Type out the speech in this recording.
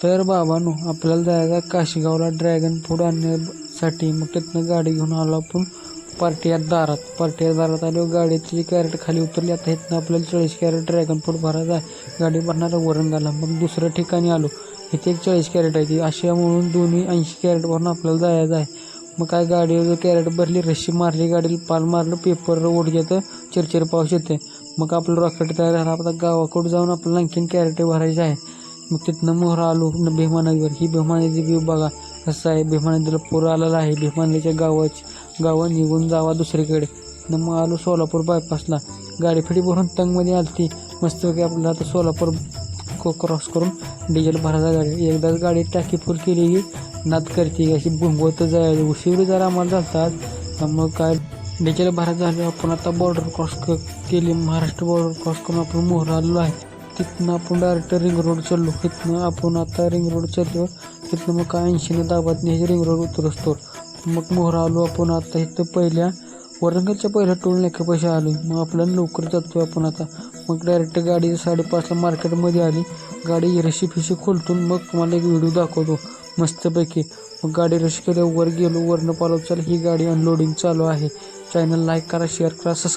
तर बाबांनो, आपल्याला जायचं काशीगावला ड्रॅगन फ्रूट आणण्यासाठी. मग तिथनं गाडी घेऊन आलो आपण पार्टी या दारात आलो. गाडीची कॅरेट खाली उतरली. आता इथनं आपल्याला 40 कॅरेट ड्रॅगन फ्रूट भरायचा आहे. गाडी भरणार वरंगाला. मग दुसऱ्या ठिकाणी आलो. इथे एक 40 कॅरेट आहे ती अशा म्हणून दोन्ही 80 कॅरेट भरून आपल्याला जायचं आहे. मग काय गाडीवर कॅरेट भरली, रशी मारली, गाडीला पाल मारलं, पेपर ओढग्यात चिरचिर पाऊस येते. मग आपलं रॉकेट तयार झाला. आता गावाकडे जाऊन आपल्याला आणखीन कॅरेट भरायचे आहे. मग तिथनं मोहरा आलो भीमा नदीवर. ही भीमा नदी व्ह्यू बघा कसं आहे. भीमा नदीला पूर आलेला आहे. भीमा नदीच्या गावं निघून जावा दुसरीकडे. मग आलो सोलापूर बायपासला. गाडी फिडी भरून तंगमध्ये आलती मस्त की आपल्याला आता सोलापूर क्रॉस करून डिझेल भरायचा. गाडी एकदाच गाडी टाकी फुल केली की नाद करते अशी बुंबवत जायला. उशिरी जरा आम्हाला जातात. मग काय डिझेल भरायचं झालं. आपण आता बॉर्डर क्रॉस केली. महाराष्ट्र बॉर्डर क्रॉस करून आपण मोहरा आलेलो आहे. तिथनं आपण डायरेक्ट रिंग रोड चाललो. तिथनं आपण आता रिंग रोड चाललो. तिथनं मग काय 80 दाबात नाही रिंग रोड उतरसतो. मग मोहरा आलो आपण आता. इथं पहिल्या वरंगलच्या पहिल्या टोल नाक्यापाशी आलो. मग आपल्याला लवकर जातो आपण आता. मग डायरेक्ट गाडी 5:30ला मार्केटमध्ये आली. गाडी रशी फिशी खोलतून मग तुम्हाला एक व्हिडिओ दाखवतो मस्तपैकी. मग गाडी रशी केल्या वर गेलो. वरनं पालव चालू. ही गाडी अनलोडिंग चालू आहे. चॅनल लाईक करा, शेअर करा,